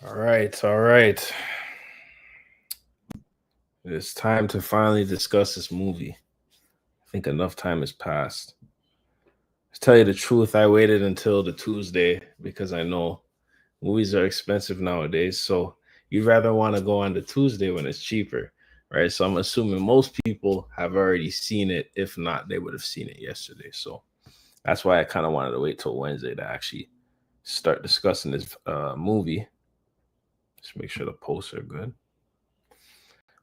All right, all right. It's time to finally discuss this movie. I think enough time has passed. To tell you the truth, I waited until the Tuesday because I know movies are expensive nowadays. So you'd rather want to go on the Tuesday when it's cheaper, right? So I'm assuming most people have already seen it. If not, they would have seen it yesterday. So that's why I kind of wanted to wait till Wednesday to actually start discussing this movie. Just make sure the posts are good.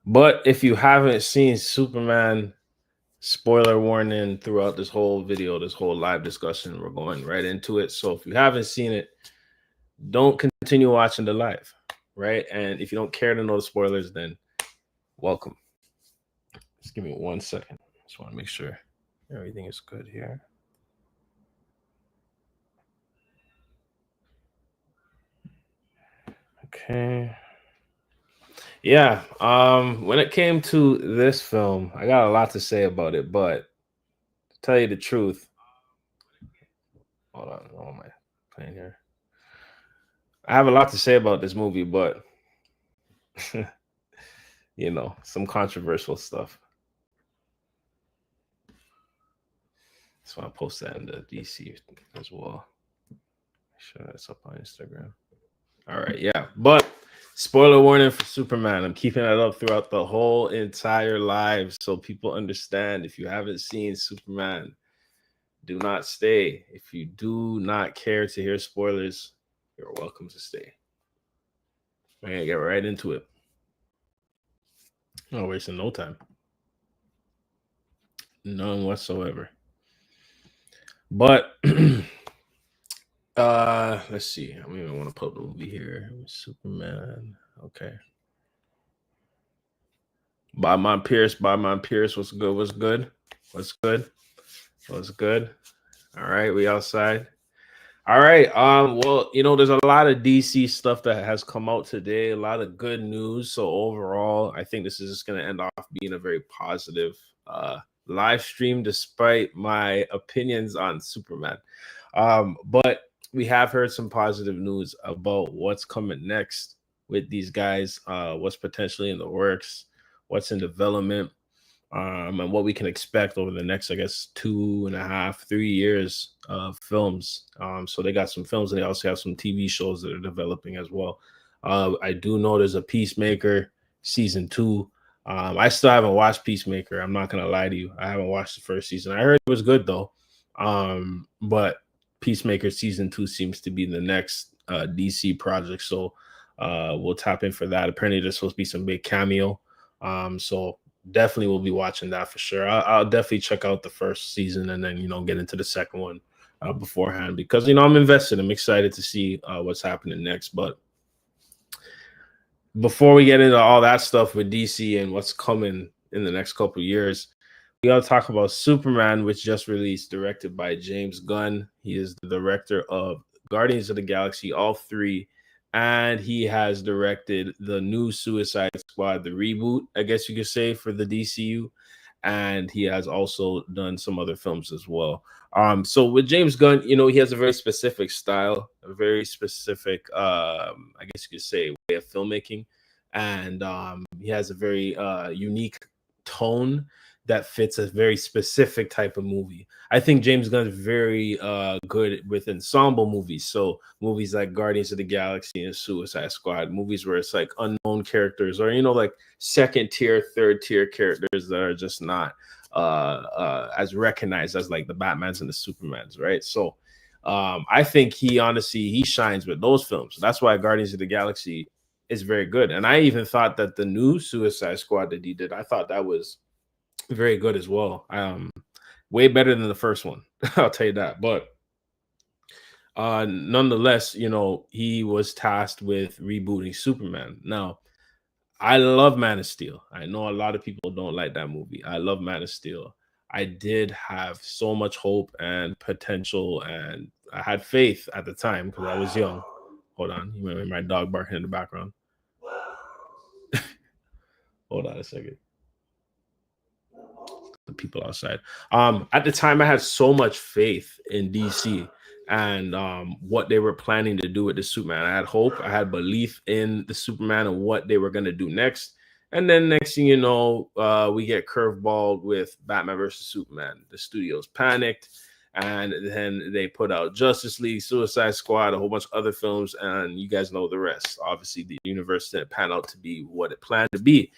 But if you haven't seen Superman, spoiler warning throughout this whole video, this whole live discussion, we're going right into it. So if you haven't seen it, don't continue watching the live, right? And if you don't care to know the spoilers, then welcome. Just give me 1 second. Just want to make sure everything is good here. Okay. Yeah. When it came to this film, I got a lot to say about it, but to tell you the truth, hold on, what am I playing here? I have a lot to say about this movie, but some controversial stuff. So I post that in the DC as well. Make sure that's up on Instagram. All right, yeah. But spoiler warning for Superman. I'm keeping that up throughout the whole entire live so people understand. If you haven't seen Superman, do not stay. If you do not care to hear spoilers, you're welcome to stay. We're gonna get right into it. No wasting no time. None whatsoever. But let's see. I don't even want to put the movie here. Superman. Okay. By my Pierce. What's good? What's good? What's good? What's good? All right, we outside. All right. Well, there's a lot of DC stuff that has come out today, a lot of good news. So overall, I think this is just gonna end off being a very positive live stream, despite my opinions on Superman. But we have heard some positive news about what's coming next with these guys, what's potentially in the works, what's in development, and what we can expect over the next, I guess, 2.5, 3 years of films. So they got some films and they also have some TV shows that are developing as well. I do know there's a Peacemaker season two. I still haven't watched Peacemaker. I'm not gonna lie to you. I haven't watched the first season. I heard it was good though. But Peacemaker season two seems to be the next DC project. So we'll tap in for that. Apparently, there's supposed to be some big cameo. So definitely will be watching that for sure. I'll definitely check out the first season and then get into the second one beforehand because I'm invested. I'm excited to see what's happening next. But before we get into all that stuff with DC and what's coming in the next couple of years, we got to talk about Superman, which just released, directed by James Gunn. He is the director of Guardians of the Galaxy, all three, and he has directed the new Suicide Squad, the reboot, I guess you could say, for the DCU. And he has also done some other films as well. So with James Gunn, he has a very specific style, a very specific, I guess you could say, way of filmmaking, and he has a very unique tone that fits a very specific type of movie. I think James Gunn is very good with ensemble movies. So movies like Guardians of the Galaxy and Suicide Squad, movies where it's like unknown characters or like second tier, third tier characters that are just not as recognized as like the Batmans and the Supermans, right? So I think he shines with those films. That's why Guardians of the Galaxy is very good. And I even thought that the new Suicide Squad that he did, I thought that was very good as well. Way better than the first one. I'll tell you that. But nonetheless, he was tasked with rebooting Superman. Now, I love Man of Steel. I know a lot of people don't like that movie. I love Man of Steel. I did have so much hope and potential, and I had faith at the time because I was young. Hold on, you remember my dog barking in the background. Hold on a second. The people outside. At the time, I had so much faith in DC and what they were planning to do with the Superman. I had hope, I had belief in the Superman and what they were going to do next. And then next thing you know, we get curveballed with Batman versus Superman. The studios panicked, and then they put out Justice League, Suicide Squad, a whole bunch of other films, and you guys know the rest. Obviously, the universe didn't pan out to be what it planned to be,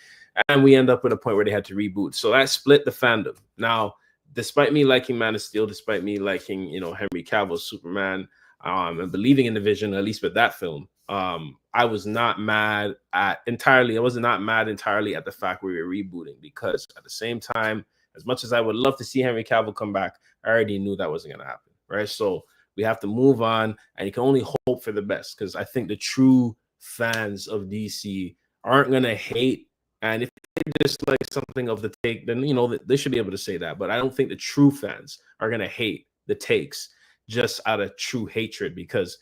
and we end up at a point where they had to reboot. So that split the fandom. Now, despite me liking Man of Steel, despite me liking, Henry Cavill's Superman, and believing in the vision, at least with that film, I was not mad at entirely. I was not mad entirely at the fact we were rebooting, because at the same time, as much as I would love to see Henry Cavill come back, I already knew that wasn't going to happen, right? So we have to move on, and you can only hope for the best, because I think the true fans of DC aren't going to hate. And if they dislike something of the take, then they should be able to say that. But I don't think the true fans are going to hate the takes just out of true hatred, because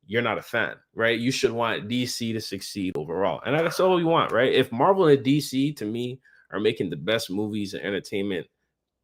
you're not a fan, right? You should want DC to succeed overall, and that's all we want, right? If Marvel and DC, to me, are making the best movies and entertainment,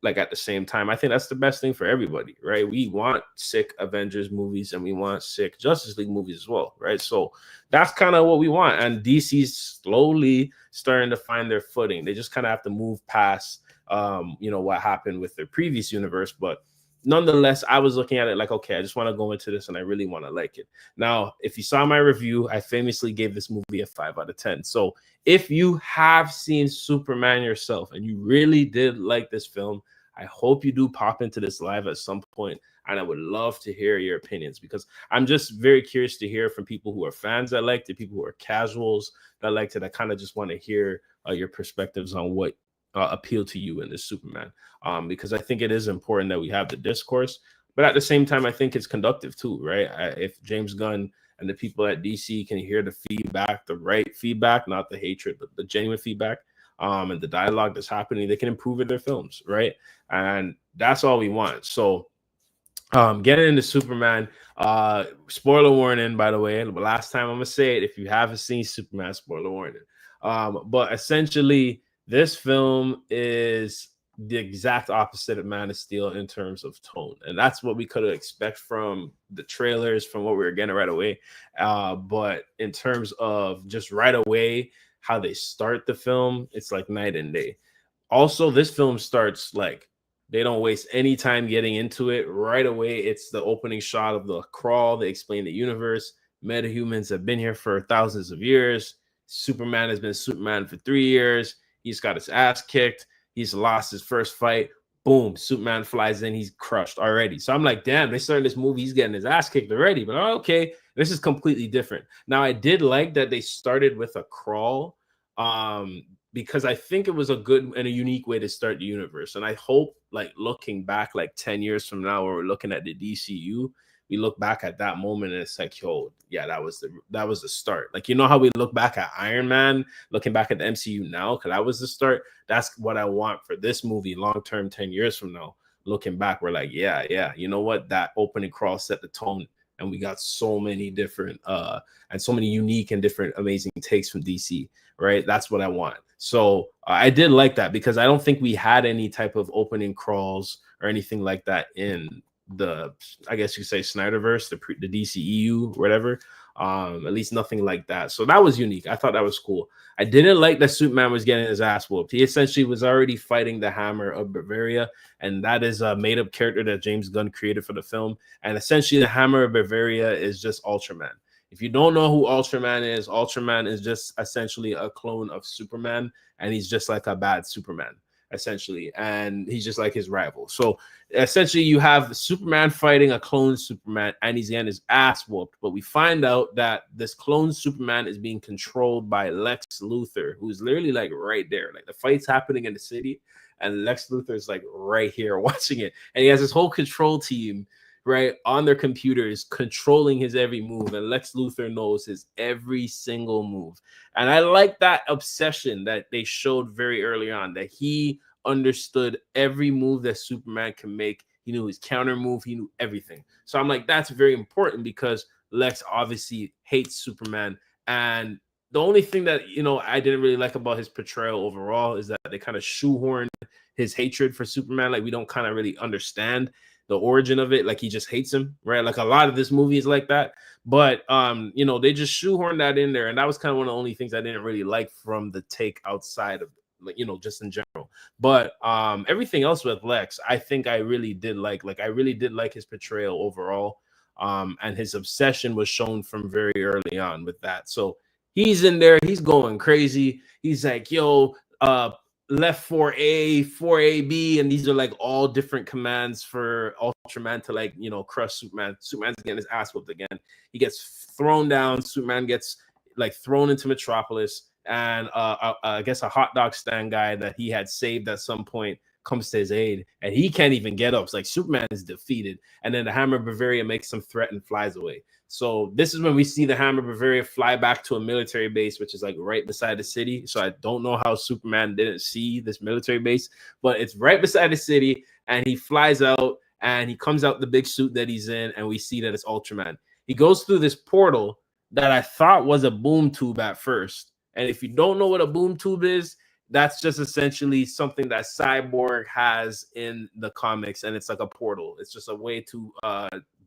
like, at the same time, I think that's the best thing for everybody, right? We want sick Avengers movies, and we want sick Justice League movies as well, right? So that's kind of what we want, and DC's slowly starting to find their footing. They just kind of have to move past, what happened with their previous universe, but nonetheless, I was looking at it like, okay, I just want to go into this, and I really want to like it. Now, if you saw my review, I famously gave this movie a 5 out of 10. So if you have seen Superman yourself and you really did like this film, I hope you do pop into this live at some point, and I would love to hear your opinions, because I'm just very curious to hear from people who are fans that liked it, people who are casuals that liked it. I kind of just want to hear your perspectives on what appealed to you in this Superman, because I think it is important that we have the discourse, but at the same time, I think it's conductive too, right? If James Gunn and the people at DC can hear the feedback, the right feedback, not the hatred, but the genuine feedback, and the dialogue that's happening, they can improve in their films, right? And that's all we want. So getting into Superman, spoiler warning, by the way, last time I'm gonna say it, if you haven't seen Superman, spoiler warning. But essentially, this film is the exact opposite of Man of Steel in terms of tone, and that's what we could expect from the trailers, from what we were getting right away. But in terms of just right away, how they start the film, it's like night and day. Also, this film starts like they don't waste any time getting into it. Right away, it's the opening shot of the crawl. They explain the universe. Metahumans have been here for thousands of years. Superman has been Superman for 3 years. He's got his ass kicked. He's lost his first fight. Boom, Superman flies in. He's crushed already. So I'm like, damn, they started this movie. He's getting his ass kicked already. But okay, this is completely different. Now, I did like that they started with a crawl, because I think it was a good and a unique way to start the universe. And I hope, like, looking back like 10 years from now, where we're looking at the DCU, we look back at that moment and it's like, yo, yeah, that was the start. Like, how we look back at Iron Man, looking back at the MCU now, because that was the start. That's what I want for this movie long term, 10 years from now. Looking back, we're like, yeah, you know what? That opening crawl set the tone, and we got so many different and so many unique and different amazing takes from DC, right? That's what I want. So I did like that, because I don't think we had any type of opening crawls or anything like that in the, I guess you could say, Snyderverse, the DCEU, whatever. At least nothing like that. So that was unique. I thought that was cool. I didn't like that Superman was getting his ass whooped. He essentially was already fighting the Hammer of Bavaria, and that is a made-up character that James Gunn created for the film. And essentially, the Hammer of Bavaria is just Ultraman. If you don't know who Ultraman is just essentially a clone of Superman, and he's just like a bad Superman, essentially, and he's just like his rival. So essentially, you have Superman fighting a clone Superman, and he's getting his ass whooped. But we find out that this clone Superman is being controlled by Lex Luthor, who's literally like right there. Like, the fight's happening in the city, and Lex Luthor is like right here watching it, and he has his whole control team right on their computers controlling his every move, and Lex Luthor knows his every single move. And I like that obsession that they showed very early on, that he understood every move that Superman can make. He knew his counter move, he knew everything. So I'm like, that's very important, because Lex obviously hates Superman. And the only thing that I didn't really like about his portrayal overall is that they kind of shoehorned his hatred for Superman. Like, we don't kind of really understand the origin of it. Like he just hates him, right? Like a lot of this movie is like that. But you know, they just shoehorned that in there, and that was kind of one of the only things I didn't really like from the take outside of, like, you know, just in general. But everything else with Lex, I think I really did like. Like I really did like his portrayal overall. And his obsession was shown from very early on with that. So he's in there, he's going crazy. He's like, yo, left 4A, 4AB, and these are like all different commands for Ultraman to, like, you know, crush Superman. Superman's getting his ass whooped again. He gets thrown down. Superman gets like thrown into Metropolis, and I guess a hot dog stand guy that he had saved at some point comes to his aid, and he can't even get up. It's like Superman is defeated, and then the Hammer of Bavaria makes some threat and flies away. So this is when we see the Hammer of Bavaria fly back to a military base, which is like right beside the city. So I don't know how Superman didn't see this military base, but it's right beside the city, and he flies out, and he comes out the big suit that he's in, and we see that it's Ultraman. He goes through this portal that I thought was a boom tube at first. And if you don't know what a boom tube is, that's just essentially something that Cyborg has in the comics, and it's like a portal. It's just a way to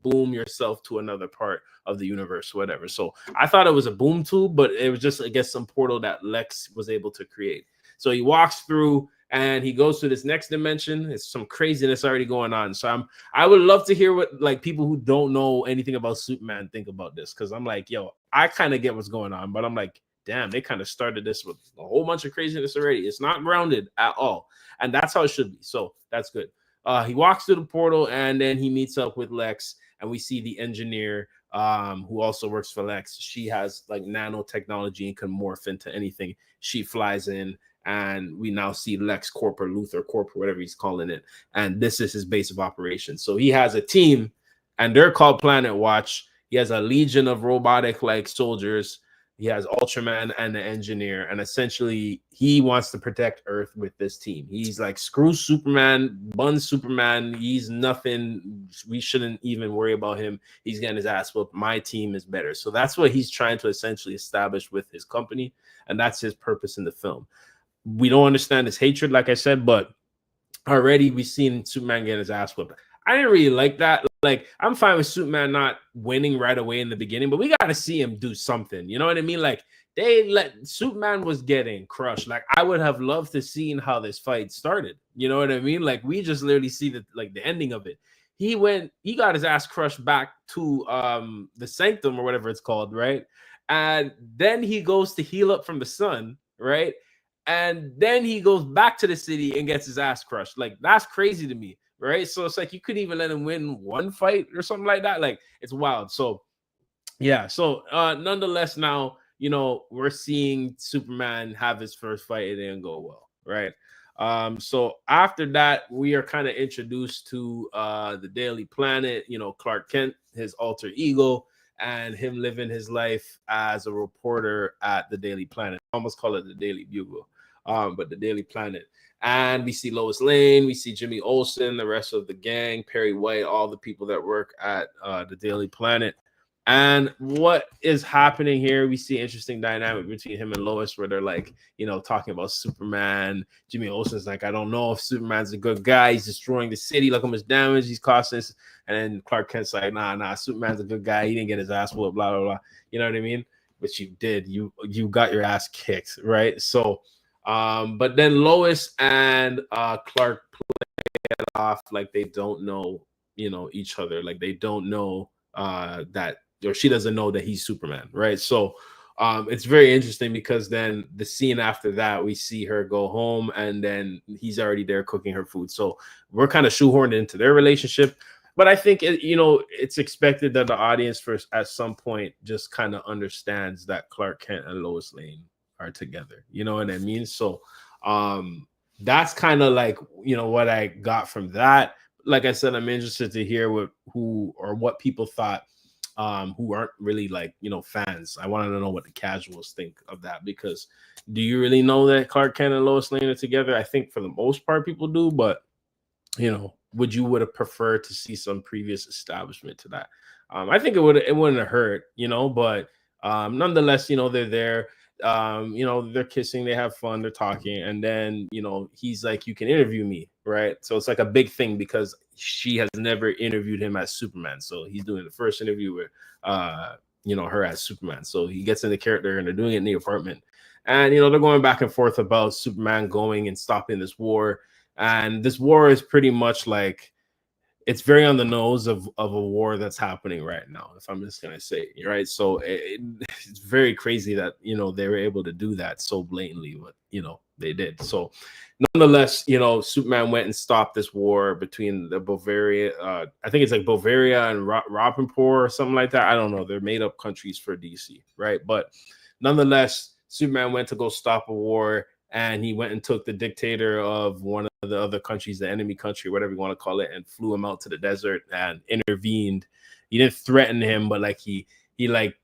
boom yourself to another part of the universe, whatever. So I thought it was a boom tube, but it was just, I guess, some portal that Lex was able to create. So he walks through and he goes to this next dimension. It's some craziness already going on. So I would love to hear what, like, people who don't know anything about Superman think about this, because I'm like, yo, I kind of get what's going on, but I'm like, damn, they kind of started this with a whole bunch of craziness already. It's not grounded at all. And that's how it should be. So that's good. He walks through the portal, and then he meets up with Lex, and we see the engineer who also works for Lex. She has like nanotechnology and can morph into anything. She flies in, and we now see Lex Corp or Luthor Corp, or whatever he's calling it. And this is his base of operations. So he has a team, and they're called Planet Watch. He has a legion of robotic like soldiers. He has Ultraman and the engineer, and essentially he wants to protect Earth with this team. He's like, screw Superman, bun Superman. He's nothing. We shouldn't even worry about him. He's getting his ass whooped. My team is better. So that's what he's trying to essentially establish with his company, and that's his purpose in the film. We don't understand his hatred, like I said, but already we've seen Superman getting his ass whooped. I didn't really like that. Like, I'm fine with Superman not winning right away in the beginning, but we got to see him do something. You know what I mean? Like, Superman was getting crushed. Like, I would have loved to seen how this fight started. You know what I mean? Like, we just literally see the ending of it. He got his ass crushed back to the Sanctum or whatever it's called, right? And then he goes to heal up from the sun, right? And then he goes back to the city and gets his ass crushed. Like, that's crazy to me. Right, so it's like you couldn't even let him win one fight or something like that. Like, it's wild. So yeah, so nonetheless, now, you know, we're seeing Superman have his first fight. It didn't go well, right? So after that, we are kind of introduced to the Daily Planet, you know, Clark Kent, his alter ego, and him living his life as a reporter at the Daily Planet. I almost call it the Daily Bugle, but the Daily Planet. And we see Lois Lane, we see Jimmy Olsen, the rest of the gang, Perry White, all the people that work at the Daily Planet. And what is happening here? We see interesting dynamic between him and Lois, where they're like, you know, talking about Superman. Jimmy Olsen's like, I don't know if Superman's a good guy. He's destroying the city. Look how much damage he's causing. And then Clark Kent's like, nah, Superman's a good guy. He didn't get his ass whooped, blah, blah, blah. You know what I mean? But you did. You got your ass kicked, right? So, but then Lois and Clark play it off like they don't know, you know, each other. Like they don't know that, or she doesn't know that he's Superman, right? So it's very interesting, because then the scene after that, we see her go home, and then he's already there cooking her food. So we're kind of shoehorned into their relationship. But I think, you know, it's expected that the audience first at some point just kind of understands that Clark Kent and Lois Lane are together. You know what I mean? So that's kind of like, you know, what I got from that. Like I said, I'm interested to hear what people thought, who aren't really, like, you know, fans. I wanted to know what the casuals think of that, because do you really know that Clark Kent and Lois Lane are together? I think for the most part people do, but, you know, would have preferred to see some previous establishment to that? I think it wouldn't have hurt, you know, but nonetheless, you know, they're there. they're kissing, they have fun, they're talking, and then he's like, you can interview me, right? So it's like a big thing because she has never interviewed him as Superman, so he's doing the first interview with her as Superman. So he gets in the character and they're doing it in the apartment, and they're going back and forth about Superman going and stopping this war. And this war is pretty much like, it's very on the nose of a war that's happening right now, if I'm just gonna say, right? So it's very crazy that they were able to do that so blatantly, but they did. So nonetheless, Superman went and stopped this war between the Bavaria, I think it's like Bavaria and Rapunpur or something like that. I don't know. They're made up countries for DC, right? But nonetheless, Superman went to go stop a war, and he went and took the dictator of one of the other countries, the enemy country, whatever you want to call it, and flew him out to the desert and intervened. He didn't threaten him, but like he like,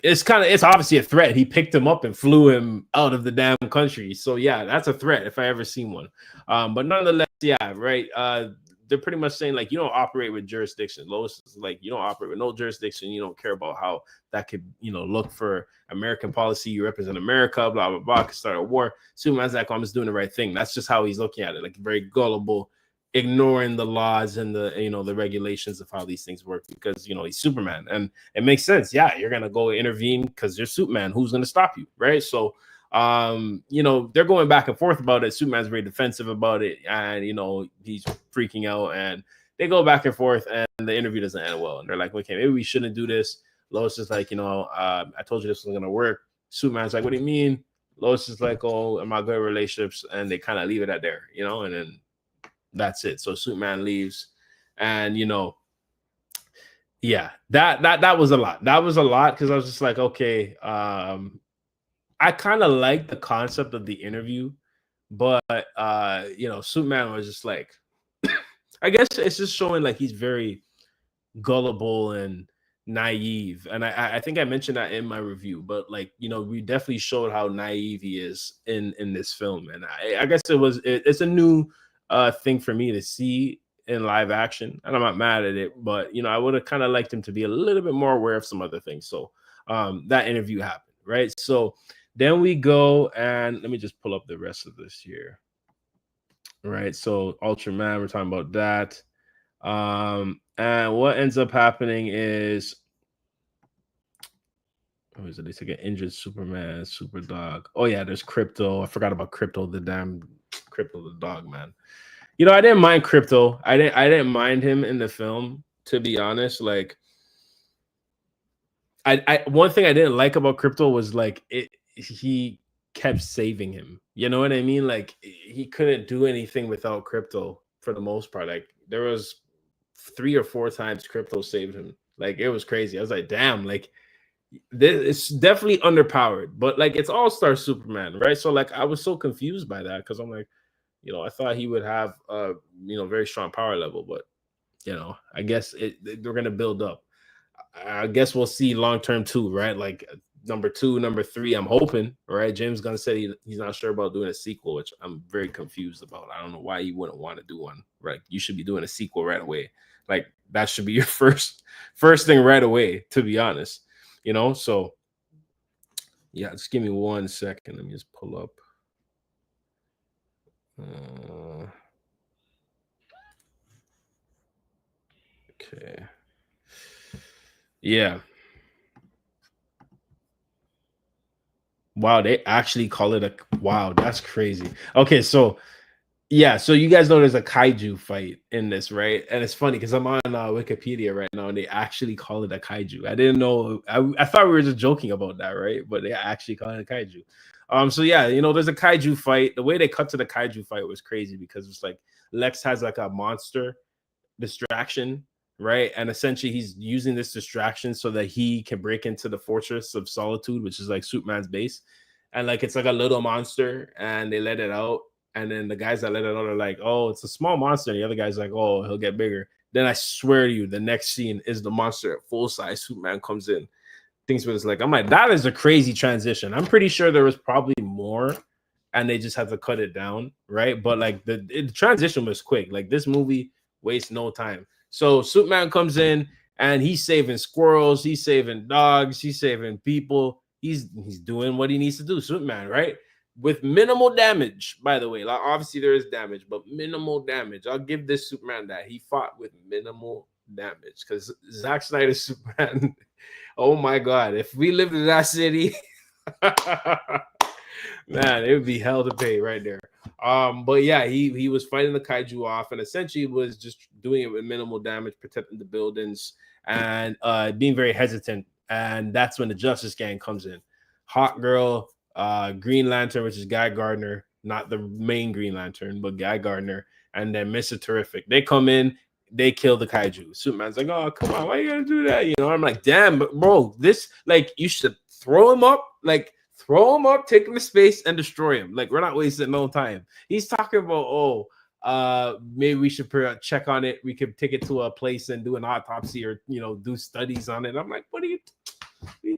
it's obviously a threat. He picked him up and flew him out of the damn country. So yeah, that's a threat if I ever seen one. But nonetheless, yeah, right. They're pretty much saying like, you don't operate with jurisdiction. Lois is like, you don't operate with no jurisdiction. You don't care about how that could, look for American policy. You represent America, blah, blah, blah, could start a war. Superman's like, I'm just doing the right thing. That's just how he's looking at it. Like very gullible, ignoring the laws and the, the regulations of how these things work because, he's Superman. And it makes sense. Yeah, you're going to go intervene because you're Superman. Who's going to stop you? Right. So, they're going back and forth about it. Superman's very defensive about it, and he's freaking out, and they go back and forth, and the interview doesn't end well. And they're like, okay, maybe we shouldn't do this. Lois is like, I told you this was gonna work. Superman's like, what do you mean? Lois is like, oh, am I good at relationships? And they kind of leave it at there, and then that's it. So Superman leaves, and yeah, that was a lot. That was a lot because I was just like, okay, I kind of like the concept of the interview, but Superman was just like, I guess it's just showing like he's very gullible and naive. And I think I mentioned that in my review, but like, we definitely showed how naive he is in this film. And I guess it's a new thing for me to see in live action, and I'm not mad at it, but I would have kind of liked him to be a little bit more aware of some other things. So that interview happened, right? So then we go, and let me just pull up the rest of this here. All right, so Ultraman, we're talking about that. And what ends up happening is, they take an injured Superman, Super Dog. Oh yeah, there's Crypto. I forgot about Crypto, the damn Crypto, the dog, man. I didn't mind Crypto. I didn't mind him in the film, to be honest. Like, I one thing I didn't like about Crypto was like he kept saving him. You know what I mean? Like he couldn't do anything without Crypto for the most part. Like there was 3 or 4 times Crypto saved him. Like it was crazy. I was like, damn, like it's definitely underpowered, but like it's All-Star Superman, right? So like I was so confused by that because I'm like, I thought he would have very strong power level, but I guess they're gonna build up. I guess we'll see long term too, right? Like number 2, number 3. I'm hoping, right? James Gunn said he's not sure about doing a sequel, which I'm very confused about. I don't know why you wouldn't want to do one. Right? You should be doing a sequel right away. Like that should be your first thing right away. To be honest, So yeah, just give me 1 second. Let me just pull up. Okay. Yeah. Wow, they actually call it wow, that's crazy. Okay, so yeah, so you guys know there's a kaiju fight in this, right? And it's funny because I'm on Wikipedia right now, and they actually call it a kaiju. I didn't know. I thought we were just joking about that, right? But they actually call it a kaiju. So yeah, there's a kaiju fight. The way they cut to the kaiju fight was crazy because it's like Lex has like a monster distraction, right? And essentially he's using this distraction so that he can break into the Fortress of Solitude, which is like Superman's base. And like it's like a little monster, and they let it out. And then the guys that let it out are like, oh, it's a small monster. And the other guy's like, oh, he'll get bigger. Then I swear to you, the next scene is the monster at full size. Superman comes in. Things was like, I'm like, that is a crazy transition. I'm pretty sure there was probably more, and they just had to cut it down, right? But like the transition was quick. Like this movie wastes no time. So Superman comes in, and he's saving squirrels, he's saving dogs, he's saving people. he's doing what he needs to do, Superman, right? With minimal damage, by the way. Like obviously there is damage, but minimal damage. I'll give this Superman that he fought with minimal damage because Zack Snyder's Superman. Oh my god, if we lived in that city, man, it would be hell to pay right there. But yeah, he was fighting the kaiju off and essentially was just doing it with minimal damage, protecting the buildings and being very hesitant. And that's when the Justice Gang comes in. Hawk Girl, Green Lantern, which is Guy Gardner, not the main Green Lantern, but Guy Gardner, and then Mr. Terrific. They come in, they kill the kaiju. Superman's like, oh, come on, why you gotta do that? You know, I'm like, damn, bro, this, like, you should throw him up, like, throw him up, take him to space, and destroy him. Like, we're not wasting no time. He's talking about, maybe we should check on it. We could take it to a place and do an autopsy or, you know, do studies on it. I'm like, what are you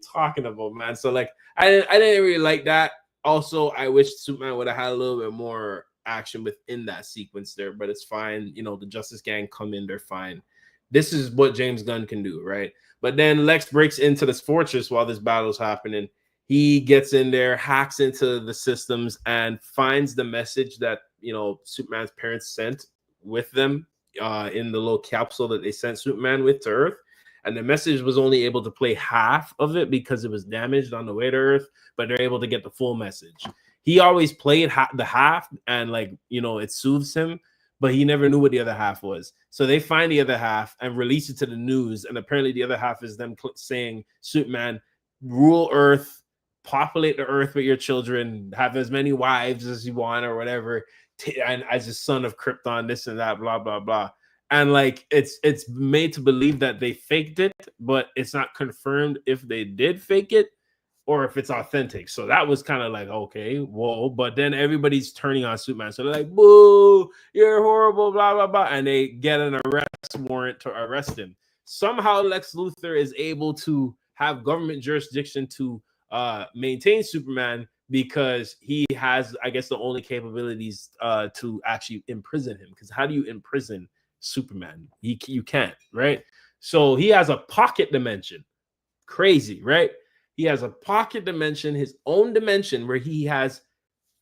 talking about, man? So, like, I didn't really like that. Also, I wish Superman would have had a little bit more action within that sequence there, but it's fine. You know, the Justice Gang come in, they're fine. This is what James Gunn can do, right? But then Lex breaks into this fortress while this battle's happening. He gets in there, hacks into the systems, and finds the message that, you know, Superman's parents sent with them in the little capsule that they sent Superman with to Earth. And the message was only able to play half of it because it was damaged on the way to Earth, but they're able to get the full message. He always played the half and, like, you know, it soothes him, but he never knew what the other half was. So they find the other half and release it to the news. And apparently the other half is them saying, Superman, rule Earth, populate the Earth with your children, have as many wives as you want or whatever, and as a son of Krypton, this and that, blah, blah, blah. And like it's made to believe that they faked it, but it's not confirmed if they did fake it or if it's authentic. So that was kind of like, okay, whoa. But then everybody's turning on Superman. So they're like, boo, you're horrible, blah, blah, blah. And they get an arrest warrant to arrest him. Somehow Lex Luthor is able to have government jurisdiction to maintain Superman because he has, I guess, the only capabilities to actually imprison him. Because how do you imprison Superman? You can't, right? So he has a pocket dimension. Crazy, right? He has a pocket dimension, his own dimension, where he has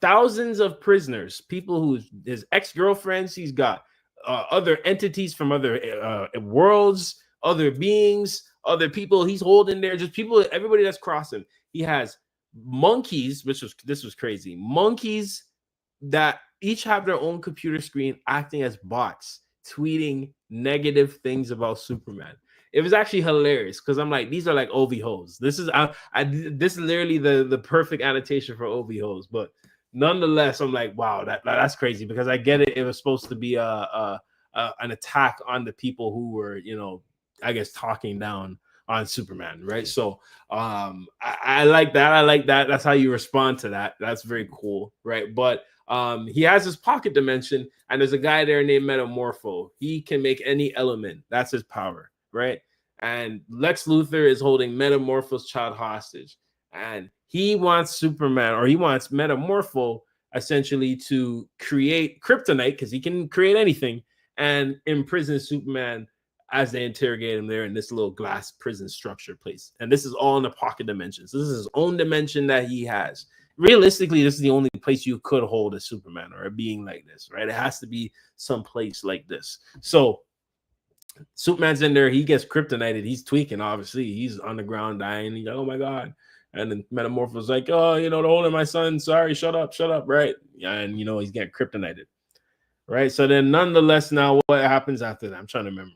thousands of prisoners, people who his ex-girlfriends, he's got other entities from other worlds, other beings, other people he's holding there, just people, everybody that's crossing. He has monkeys, this was crazy. Monkeys that each have their own computer screen acting as bots, tweeting negative things about Superman. It was actually hilarious because I'm like, these are like OV hoes. This is this is literally the perfect annotation for OV hoes. But nonetheless, I'm like, wow, that's crazy because I get it. It was supposed to be an attack on the people who were, you know, I guess talking down on Superman, right? So I like that. I like that. That's how you respond to that. That's very cool, right? But he has his pocket dimension, and there's a guy there named Metamorpho. He can make any element. That's his power, right? And Lex Luthor is holding Metamorpho's child hostage, and he wants Superman, or he wants Metamorpho essentially to create kryptonite because he can create anything and imprison Superman as they interrogate him there in this little glass prison structure place. And this is all in the pocket dimensions. This is his own dimension that he has. Realistically, this is the only place you could hold a Superman or a being like this, right? It has to be some place like this. So Superman's in there. He gets kryptonited. He's tweaking, obviously. He's on the ground dying. He's like, oh, my God. And then Metamorpho's like, oh, you know, the holding my son. Sorry, shut up, right? And, you know, he's getting kryptonited. Right. So then nonetheless, now what happens after that? I'm trying to remember.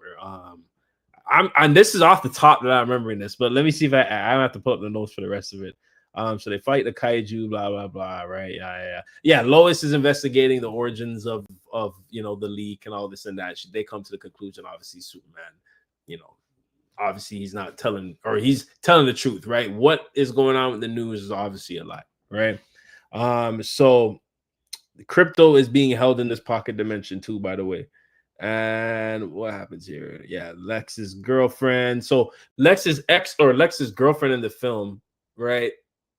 And this is off the top that I'm remembering this, but let me see if I have to put up the notes for the rest of it. So they fight the kaiju, blah, blah, blah. Right. Yeah. Lois is investigating the origins of you know, the leak and all this and that. They come to the conclusion, obviously, Superman, you know, obviously he's not telling, or he's telling the truth, right? What is going on with the news is obviously a lie, right? So Crypto is being held in this pocket dimension too, by the way. And what happens here? Yeah, Lex's girlfriend. So Lex's girlfriend in the film, right?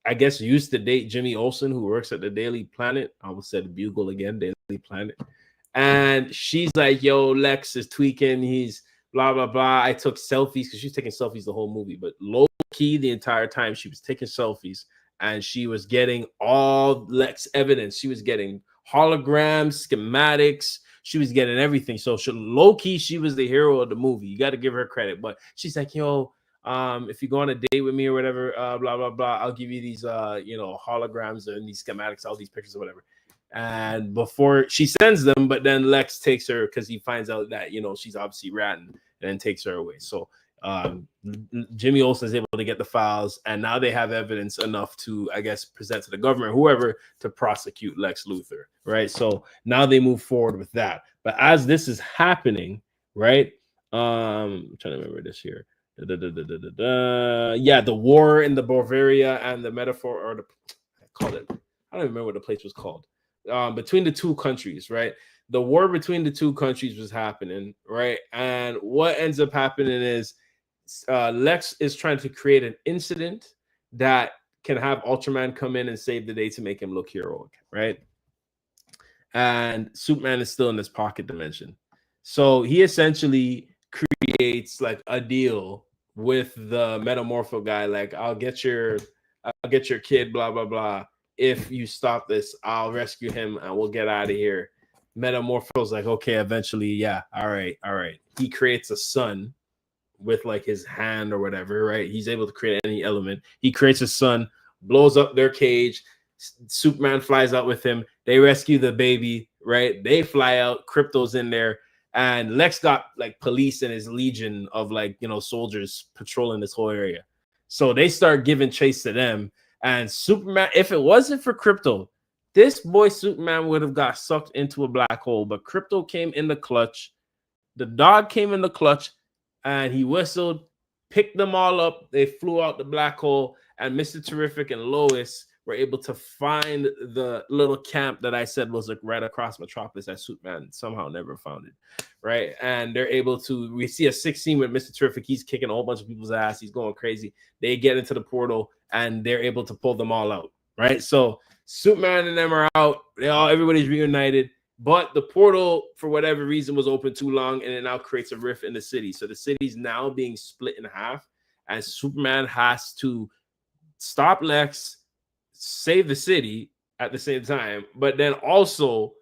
I guess used to date Jimmy Olsen, who works at the Daily Planet. I almost said Bugle again, Daily Planet. And she's like, yo, Lex is tweaking. He's blah, blah, blah. I took selfies because she's taking selfies the whole movie. But Lois key the entire time she was taking selfies and she was getting all Lex evidence. She was getting holograms, schematics. She was getting everything. So low key, she was the hero of the movie. You got to give her credit. But she's like, yo, if you go on a date with me or whatever, blah blah blah, I'll give you these holograms and these schematics, all these pictures or whatever. And before she sends them, but then Lex takes her because he finds out that she's obviously ratting, and then takes her away. So Jimmy Olsen is able to get the files, and now they have evidence enough to, I guess, present to the government, whoever, to prosecute Lex Luthor, right? So now they move forward with that. But as this is happening, right? I'm trying to remember this here. Yeah, the war in the Bavaria and the metaphor, or I called it. I don't remember what the place was called. Between the two countries, right? The war between the two countries was happening, right? And what ends up happening is Lex is trying to create an incident that can have Ultraman come in and save the day to make him look heroic, right? And Superman is still in this pocket dimension. So he essentially creates like a deal with the Metamorpho guy, like, I'll get your kid, blah blah blah. If you stop this, I'll rescue him and we'll get out of here. Metamorpho's like, okay, eventually, yeah, all right. He creates a sun with like his hand or whatever, right? He's able to create any element. He creates a sun, blows up their cage. Superman flies out with him. They rescue the baby, right? They fly out. Krypto's in there. And Lex got like police and his legion of like, soldiers patrolling this whole area. So they start giving chase to them. And Superman, if it wasn't for Krypto, this boy Superman would have got sucked into a black hole. But Krypto came in the clutch. The dog came in the clutch and he whistled, picked them all up. They flew out the black hole. And Mr. Terrific and Lois were able to find the little camp that I said was like right across Metropolis that Superman somehow never found it, right? And they're able to, we see a 16 with Mr. Terrific. He's kicking a whole bunch of people's ass. He's going crazy. They get into the portal and they're able to pull them all out, right? So Superman and them are out. Everybody's reunited. But the portal, for whatever reason, was open too long, and it now creates a rift in the city. So the city's now being split in half, and Superman has to stop Lex, save the city at the same time, but then also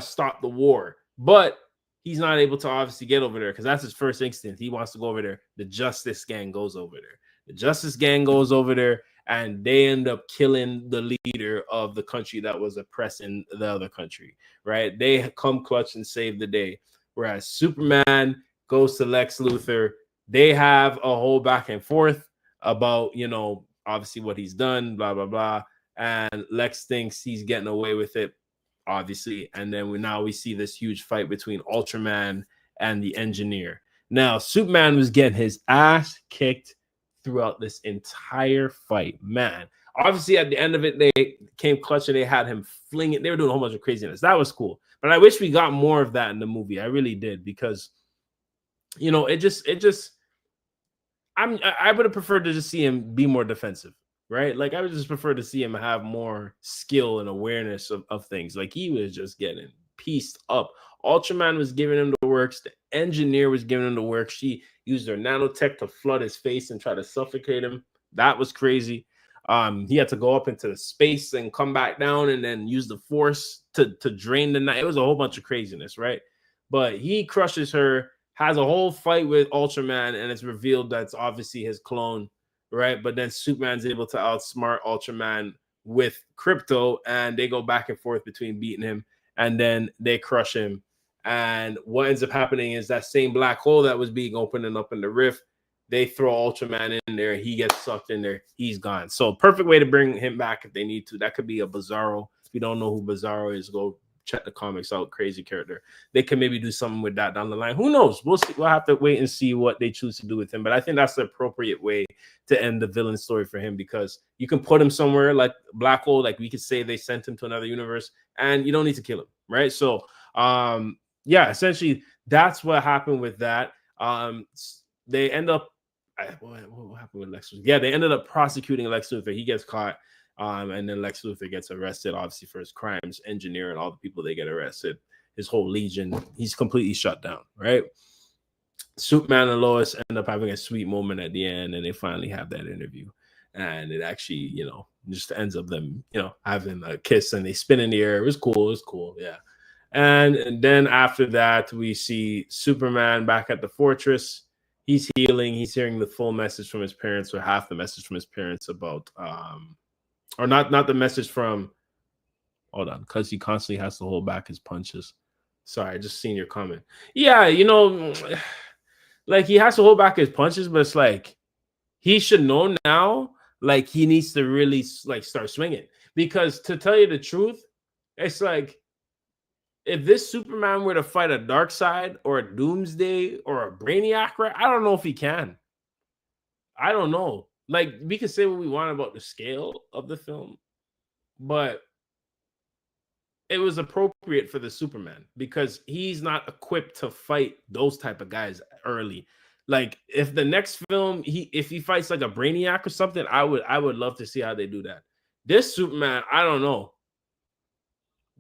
stop the war. But he's not able to obviously get over there because that's his first instinct. He wants to go over there. The Justice Gang goes over there. The Justice Gang goes over there, and they end up killing the leader of the country that was oppressing the other country, right? They come clutch and save the day. Whereas Superman goes to Lex Luthor. They have a whole back and forth about, obviously what he's done, blah, blah, blah. And Lex thinks he's getting away with it, obviously. And then we see this huge fight between Ultraman and the Engineer. Now, Superman was getting his ass kicked throughout this entire fight, man. Obviously, at the end of it, they came clutch and they had him fling it. They were doing a whole bunch of craziness. That was cool. But I wish we got more of that in the movie. I really did, because, I would have preferred to just see him be more defensive, right? Like, I would just prefer to see him have more skill and awareness of things. Like, he was just getting pieced up. Ultraman was giving him the works. The Engineer was giving him the work. She used her nanotech to flood his face and try to suffocate him. That was crazy. He had to go up into the space and come back down and then use the force to drain the night. It was a whole bunch of craziness, right? But he crushes her, has a whole fight with Ultraman, and it's revealed that's obviously his clone, right? But then Superman's able to outsmart Ultraman with Krypto, and they go back and forth between beating him, and then they crush him. And what ends up happening is that same black hole that was being opened up in the rift, they throw Ultraman in there. He gets sucked in there. He's gone. So perfect way to bring him back if they need to. That could be a Bizarro. If you don't know who Bizarro is, go check the comics out. Crazy character. They can maybe do something with that down the line. Who knows? We'll see. We'll have to wait and see what they choose to do with him. But I think that's the appropriate way to end the villain story for him, because you can put him somewhere like black hole. Like, we could say they sent him to another universe, and you don't need to kill him, right? So, yeah, essentially that's what happened with that. They end up, what happened with Lex Luthor? Yeah, they ended up prosecuting Lex Luthor. He gets caught, and then Lex Luthor gets arrested, obviously, for his crimes. Engineer and all the people they get arrested, his whole legion, he's completely shut down, right? Superman and Lois end up having a sweet moment at the end, and they finally have that interview, and it actually, just ends up them, having a kiss, and they spin in the air. It was cool. It was cool. Yeah. And then after that, we see Superman back at the fortress. He's healing. He's hearing the full message from his parents, or half the message from his parents about, or not the message from. Hold on, because he constantly has to hold back his punches. Sorry, I just seen your comment. Yeah, like he has to hold back his punches, but it's like he should know now. Like he needs to really like start swinging, because to tell you the truth, it's like if this Superman were to fight a Darkseid or a Doomsday or a Brainiac, right? I don't know if he can. I don't know. Like we can say what we want about the scale of the film, but it was appropriate for the Superman because he's not equipped to fight those type of guys early. Like if the next film if he fights like a Brainiac or something, I would love to see how they do that. This Superman, I don't know,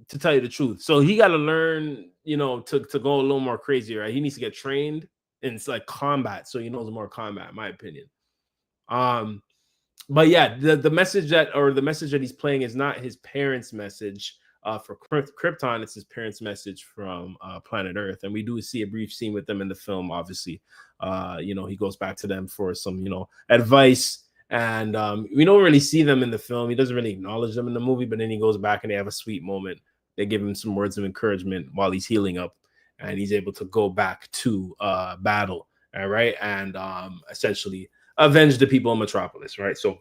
to tell you the truth. So he got to learn, to go a little more crazy, right? He needs to get trained in it's like combat, so he knows more combat, in my opinion. But yeah, the message that he's playing is not his parents' message. For Krypton, it's his parents' message from planet Earth, and we do see a brief scene with them in the film. Obviously, he goes back to them for some, advice, and we don't really see them in the film. He doesn't really acknowledge them in the movie, but then he goes back and they have a sweet moment. They give him some words of encouragement while he's healing up, and he's able to go back to battle, all right, and essentially avenge the people in Metropolis, right? So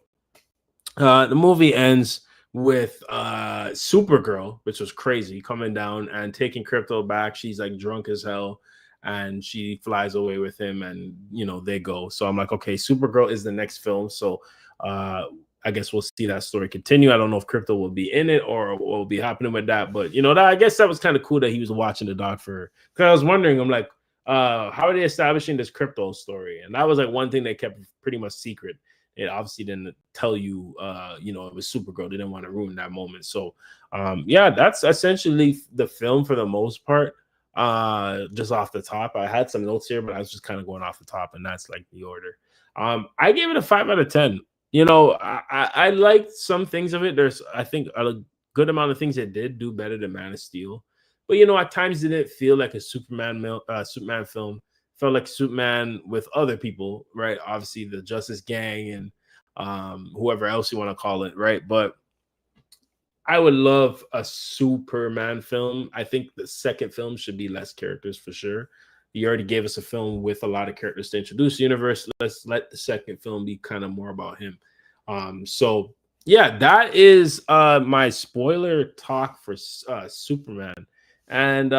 the movie ends with Supergirl, which was crazy, coming down and taking Krypto back. She's like drunk as hell, and she flies away with him, and they go. So I'm like, okay, Supergirl is the next film. So I guess we'll see that story continue. I don't know if Krypto will be in it or what will be happening with that, but I guess that was kind of cool that he was watching the doc for. Because I was wondering, I'm like, how are they establishing this Krypto story? And that was like one thing they kept pretty much secret. It obviously didn't tell you, it was Supergirl. They didn't want to ruin that moment. So, yeah, that's essentially the film for the most part. Just off the top, I had some notes here, but I was just kind of going off the top, and that's like the order. I gave it a 5 out of 10. I liked some things of it. There's, I think, a good amount of things it did do better than Man of Steel, but at times it didn't feel like a Superman film. Felt like Superman with other people, right? Obviously the Justice Gang and whoever else you want to call it, right? But I would love a Superman film. I think the second film should be less characters for sure. You already gave us a film with a lot of characters to introduce the universe. Let's let the second film be kind of more about him. So yeah, that is my spoiler talk for Superman. And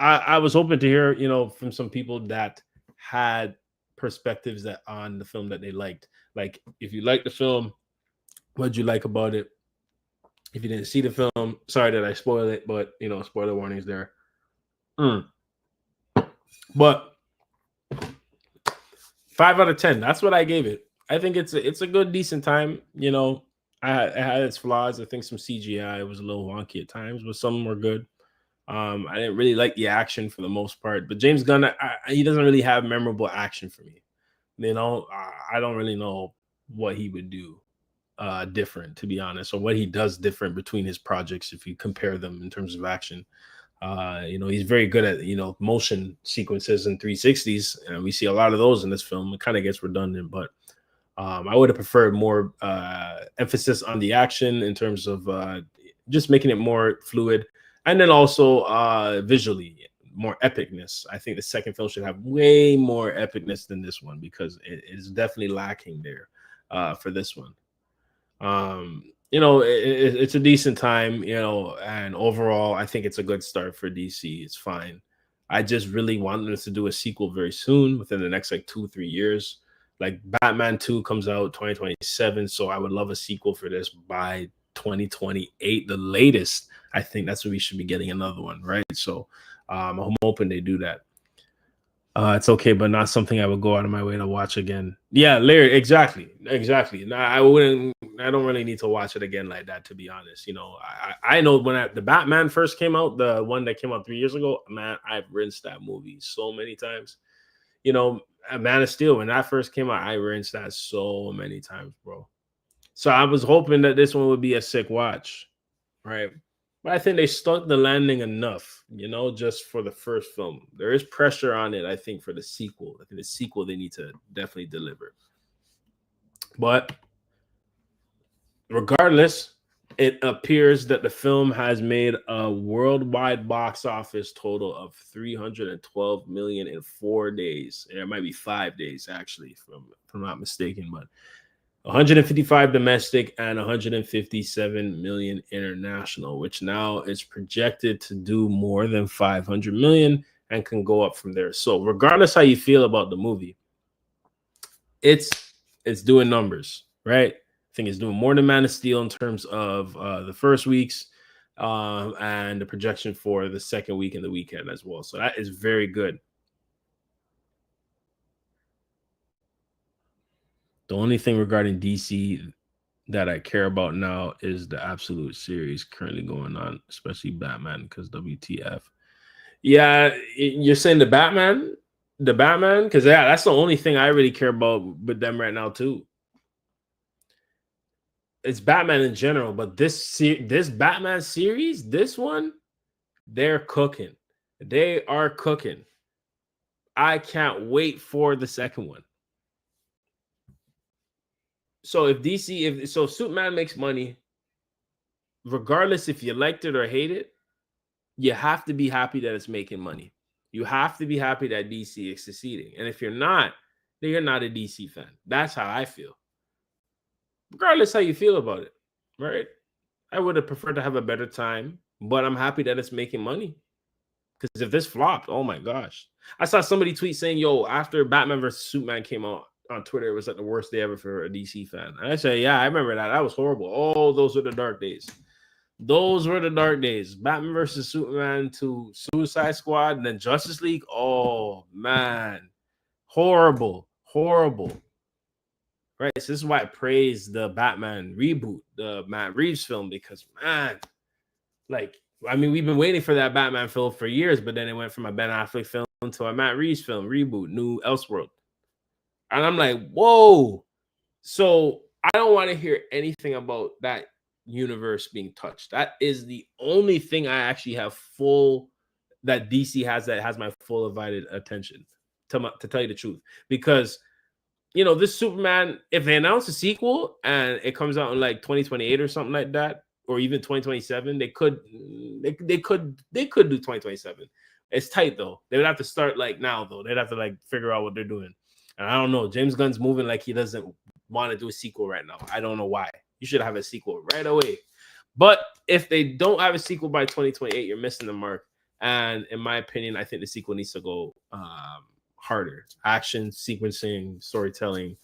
I was hoping to hear, from some people that had perspectives that on the film that they liked. Like, if you liked the film, what did you like about it? If you didn't see the film, sorry that I spoiled it, but spoiler warnings there. But 5 out of 10. That's what I gave it. I think it's a good, decent time. It had its flaws. I think some CGI was a little wonky at times, but some were good. I didn't really like the action for the most part, but James Gunn, he doesn't really have memorable action for me. I don't really know what he would do different, to be honest, or what he does different between his projects if you compare them in terms of action. He's very good at motion sequences and 360s, and we see a lot of those in this film. It kind of gets redundant, but I would have preferred more emphasis on the action in terms of just making it more fluid. And then also visually, more epicness. I think the second film should have way more epicness than this one, because it is definitely lacking there for this one. It's a decent time, and overall, I think it's a good start for DC. It's fine. I just really wanted us to do a sequel very soon, within the next like 2-3 years. Like Batman 2 comes out 2027, so I would love a sequel for this by 2028, the latest. I think that's when we should be getting another one, right? So I'm hoping they do that. It's okay, but not something I would go out of my way to watch again. Yeah, Larry, exactly. No, I don't really need to watch it again like that, to be honest. I know when the Batman first came out, the one that came out 3 years ago, man, I've rinsed that movie so many times. you know, Man of Steel, when that first came out, I rinsed that so many times, bro. So I was hoping that this one would be a sick watch, right? But I think they stuck the landing enough, you know, just for the first film. There is pressure on it, I think, for the sequel. I think the sequel they need to definitely deliver. But regardless, it appears that the film has made a worldwide box office total of 312 million in 4 days. It might be 5 days, actually, if I'm not mistaken, but 155 domestic and 157 million international, which now is projected to do more than 500 million and can go up from there. So, regardless how you feel about the movie, it's doing numbers, right? I think it's doing more than Man of Steel in terms of the first weeks and the projection for the second week and the weekend as well. So that is very good. The only thing regarding DC that I care about now is the Absolute series currently going on, especially Batman, because WTF. Yeah, you're saying the Batman, because yeah, that's the only thing I really care about with them right now too. It's Batman in general, but this Batman series, this one, they're cooking. They are cooking. I can't wait for the second one. So if DC, if Superman makes money, regardless if you liked it or hate it, you have to be happy that it's making money. You have to be happy that DC is succeeding. And if you're not, then you're not a DC fan. That's how I feel. Regardless how you feel about it, right? I would have preferred to have a better time, but I'm happy that it's making money. Because if this flopped, oh my gosh. I saw somebody tweet saying, yo, after Batman versus Superman came out on Twitter, it was like the worst day ever for a DC fan. And I said, yeah, I remember that. That was horrible. Oh, those were the dark days. Those were the dark days. Batman versus Superman to Suicide Squad and then Justice League. Oh, man. Horrible. Horrible. Right. So this is why I praise the Batman reboot, the Matt Reeves film, because, man, like, I mean, we've been waiting for that Batman film for years, but then it went from a Ben Affleck film to a Matt Reeves film reboot, New Elseworld. And I'm like, whoa. So I don't want to hear anything about that universe being touched. That is the only thing I actually have that DC has that has my full invited attention, to tell you the truth. Because, you know, this Superman, if they announce a sequel and it comes out in like 2028 or something like that, or even 2027, they could do 2027. It's tight though. They would have to start like now though. They'd have to like figure out what they're doing. And I don't know. James Gunn's moving like he doesn't want to do a sequel right now. I don't know why. You should have a sequel right away. But if they don't have a sequel by 2028, you're missing the mark. And in my opinion, I think the sequel needs to go harder. Action, sequencing, storytelling,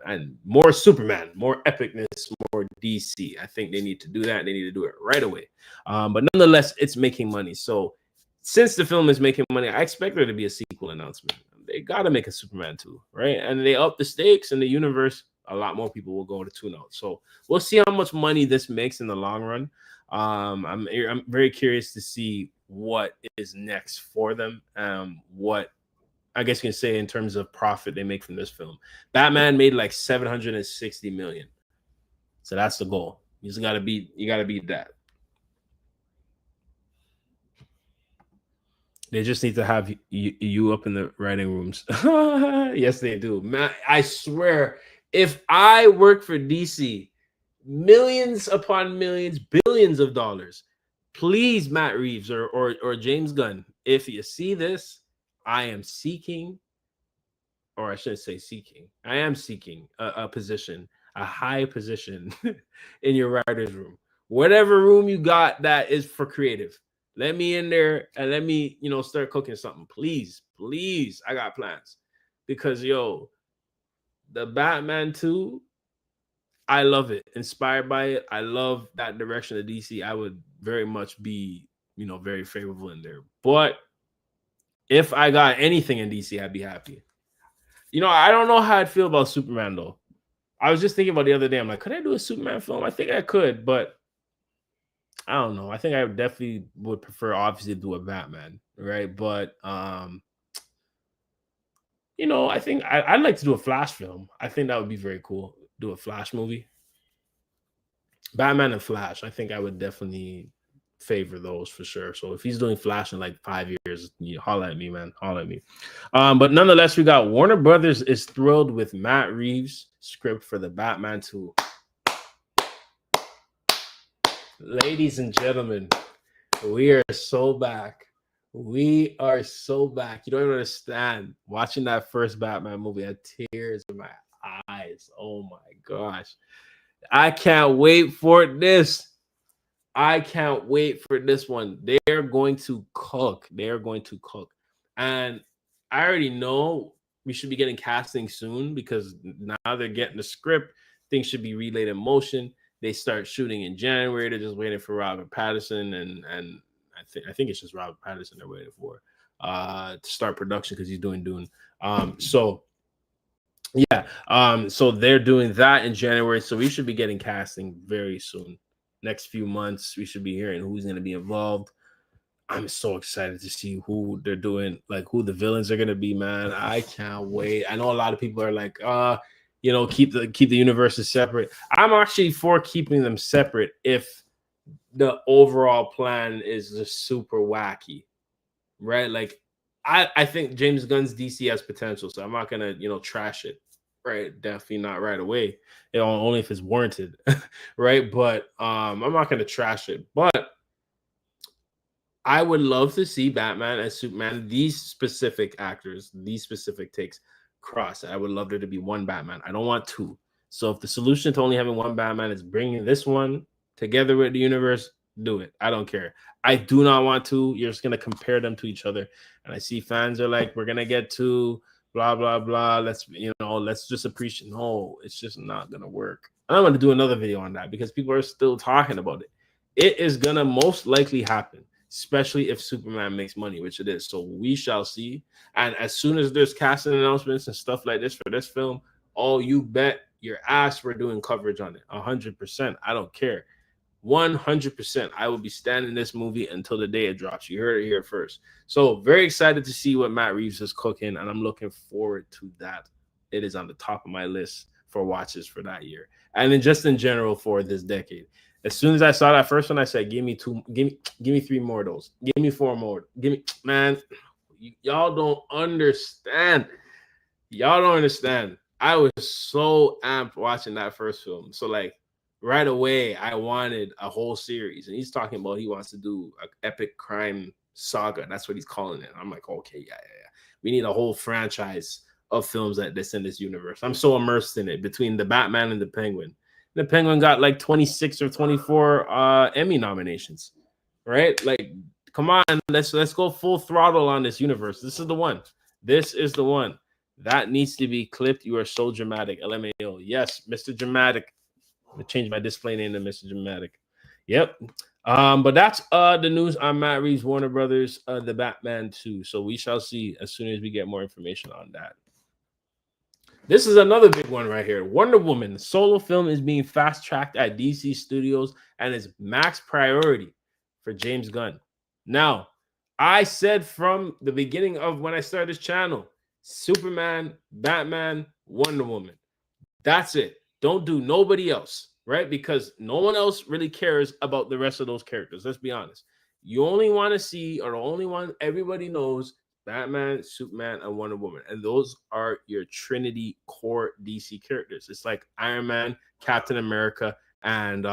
and more Superman, more epicness, more DC. I think they need to do that. They need to do it right away. But nonetheless, it's making money. So since the film is making money, I expect there to be a sequel announcement. They got to make a Superman 2, right? And they up the stakes in the universe. A lot more people will go to tune out. So we'll see how much money this makes in the long run. I'm very curious to see what is next for them. What I guess you can say in terms of profit they make from this film. Batman made like 760 million. So that's the goal. You gotta beat that. They just need to have you up in the writing rooms. Yes, they do. Man, I swear, if I work for DC, millions upon millions, billions of dollars, please, Matt Reeves or James Gunn, if you see this, I am seeking, or I shouldn't say seeking, I am seeking a position, a high position in your writer's room. Whatever room you got that is for creative, let me in there and let me, start cooking something. Please, please. I got plans. Because, yo, the Batman 2, I love it. Inspired by it. I love that direction of DC. I would very much be, very favorable in there. But if I got anything in DC, I'd be happy. I don't know how I'd feel about Superman, though. I was just thinking about the other day. I'm like, could I do a Superman film? I think I could, but I don't know. I think I definitely would prefer, obviously, to do a Batman, right? But I think I'd like to do a Flash film. I think that would be very cool. Do a Flash movie. Batman and Flash. I think I would definitely favor those for sure. So if he's doing Flash in like 5 years, you holler at me, man. Holler at me. But nonetheless, we got Warner Brothers is thrilled with Matt Reeves' script for the Batman 2. Ladies and gentlemen, we are so back. We are so back. You don't even understand. Watching that first Batman movie, I had tears in my eyes. Oh my gosh. I can't wait for this. I can't wait for this one. They're going to cook. They're going to cook. And I already know we should be getting casting soon because now they're getting the script. Things should be relayed in motion. They start shooting in January. They're just waiting for Robert Pattinson and I think it's just Robert Pattinson they're waiting for to start production because he's doing Dune. So they're doing that in January. So we should be getting casting very soon. Next few months, we should be hearing who's going to be involved. I'm so excited to see who they're doing, like who the villains are going to be, man. I can't wait. I know a lot of people are like, keep the universes separate. I'm actually for keeping them separate if the overall plan is just super wacky, right? Like, I think James Gunn's DC has potential, so I'm not gonna, trash it, right? Definitely not right away. Only if it's warranted, right? But I'm not gonna trash it. But I would love to see Batman and Superman, these specific actors, these specific takes cross. I would love there to be one Batman. I don't want two. So if the solution to only having one Batman is bringing this one together with the universe, do it. I don't care. I do not want to. You're just gonna compare them to each other. And I see fans are like, we're gonna get to blah blah blah. Let's just appreciate. No, it's just not gonna work. And I'm gonna do another video on that because people are still talking about it. It is gonna most likely happen, especially if Superman makes money, which it is. So we shall see. And as soon as there's casting announcements and stuff like this for this film, you bet your ass we're doing coverage on it. 100%. I don't care. 100%. I will be standing this movie until the day it drops. You heard it here first. So very excited to see what Matt Reeves is cooking, and I'm looking forward to that. It is on the top of my list for watches for that year, and then just in general for this decade. As soon as I saw that first one, I said, "Give me 3 more of those. Give me 4 more. Give me, man. Y'all don't understand. Y'all don't understand. I was so amped watching that first film. So like right away, I wanted a whole series. And he's talking about he wants to do an epic crime saga. That's what he's calling it. I'm like, okay, yeah. We need a whole franchise of films like this in this universe. I'm so immersed in it between the Batman and the Penguin. The Penguin got like 26 or 24 Emmy nominations, right? Like, come on, let's go full throttle on this universe. This is the one. This is the one. That needs to be clipped. You are so dramatic. LMAO. Yes, Mr. Dramatic. I'm gonna change my display name to Mr. Dramatic. Yep. But that's the news on Matt Reeves, Warner Brothers, the Batman 2. So we shall see as soon as we get more information on that. This is another big one right here. Wonder Woman, the solo film, is being fast-tracked at DC Studios and is max priority for James Gunn. Now, I said from the beginning of when I started this channel, Superman, Batman, Wonder Woman. That's it. Don't do nobody else, right? Because no one else really cares about the rest of those characters. Let's be honest. You only want to see, or the only one everybody knows, Batman, Superman, and Wonder Woman. And those are your Trinity core DC characters. It's like Iron Man, Captain America, and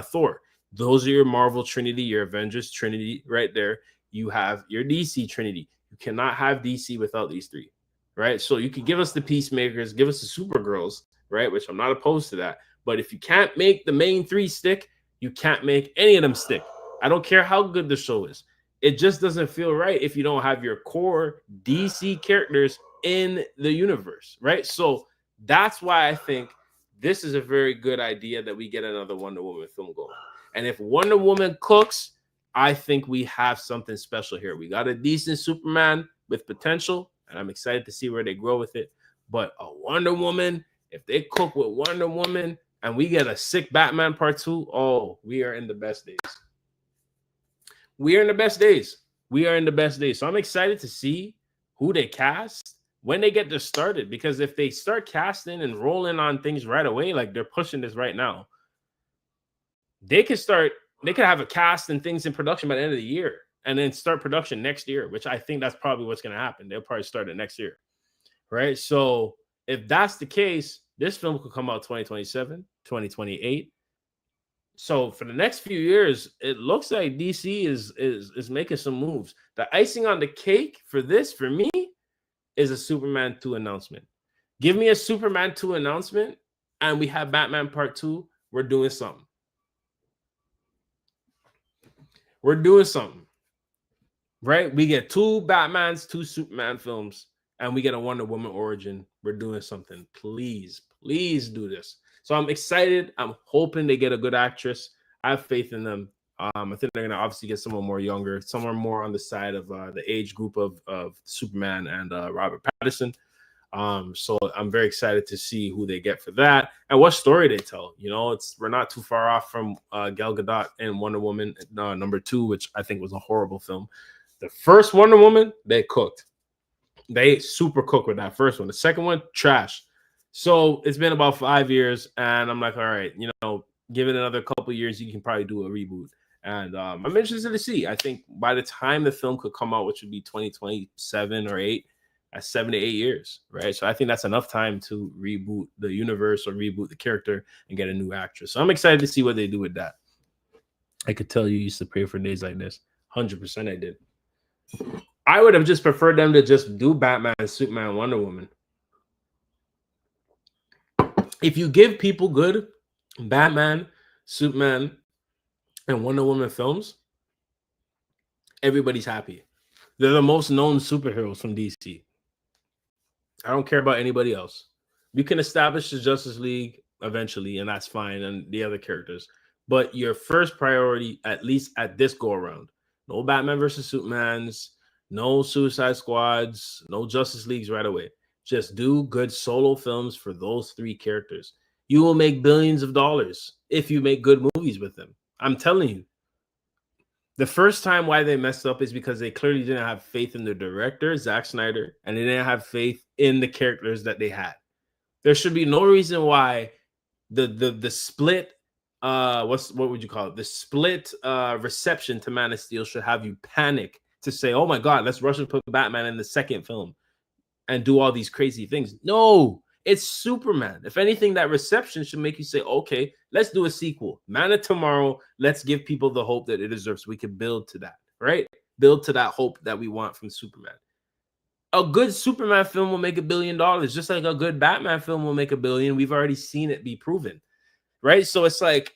Thor. Those are your Marvel Trinity, your Avengers Trinity right there. You have your DC Trinity. You cannot have DC without these three, right? So you could give us the Peacemakers, give us the Supergirls, right? Which I'm not opposed to that. But if you can't make the main three stick, you can't make any of them stick. I don't care how good the show is. It just doesn't feel right if you don't have your core DC characters in the universe, right? So that's why I think this is a very good idea that we get another Wonder Woman film going. And if Wonder Woman cooks, I think we have something special here. We got a decent Superman with potential, and I'm excited to see where they grow with it. But a Wonder Woman, if they cook with Wonder Woman and we get a sick Batman Part 2, oh, we are in the best days. We are in the best days. We are in the best days. So I'm excited to see who they cast, when they get this started, because if they start casting and rolling on things right away, like they're pushing this right now, they could have a cast and things in production by the end of the year and then start production next year, which I think that's probably what's going to happen. They'll probably start it next year. Right. So if that's the case, this film could come out 2027, 2028. So for the next few years, it looks like DC is making some moves. The icing on the cake for this, for me, is a Superman 2 announcement. Give me a Superman 2 announcement, and we have Batman Part 2. We're doing something. We're doing something. Right? We get 2 Batmans, 2 Superman films, and we get a Wonder Woman origin. We're doing something. Please do this. So I'm excited. I'm hoping they get a good actress. I have faith in them. I think they're going to obviously get someone more younger, someone more on the side of the age group of Superman and Robert Pattinson. So I'm very excited to see who they get for that and what story they tell. You know, we're not too far off from Gal Gadot and Wonder Woman number 2, which I think was a horrible film. The first Wonder Woman, they cooked. They super cooked with that first one. The second one, trash. So it's been about 5 years, and I'm like, all right, you know, give it another couple years, you can probably do a reboot. And I'm interested to see. I think by the time the film could come out, which would be 2027 or 8, that's 7 to 8 years, right? So I think that's enough time to reboot the universe or reboot the character and get a new actress. So I'm excited to see what they do with that. I could tell you used to pray for days like this. 100% I did. I would have just preferred them to just do Batman, Superman, Wonder Woman. If you give people good Batman, Superman, and Wonder Woman films, everybody's happy. They're the most known superheroes from DC. I don't care about anybody else. You can establish the Justice League eventually, and that's fine, and the other characters. But your first priority, at least at this go around, no Batman versus Supermans, no Suicide Squads, no Justice Leagues right away. Just do good solo films for those 3 characters. You will make billions of dollars if you make good movies with them. I'm telling you. The first time why they messed up is because they clearly didn't have faith in the director, Zack Snyder, and they didn't have faith in the characters that they had. There should be no reason why the split what would you call it? The split reception to Man of Steel should have you panic to say, "Oh my God, let's rush and put Batman in the second film and do all these crazy things." No, it's Superman. If anything, that reception should make you say, "Okay, let's do a sequel, Man of Tomorrow. Let's give people the hope that it deserves. So we can build to that, right? Build to that hope that we want from Superman." A good Superman film will make $1 billion, just like a good Batman film will make $1 billion. We've already seen it be proven, right? So it's like,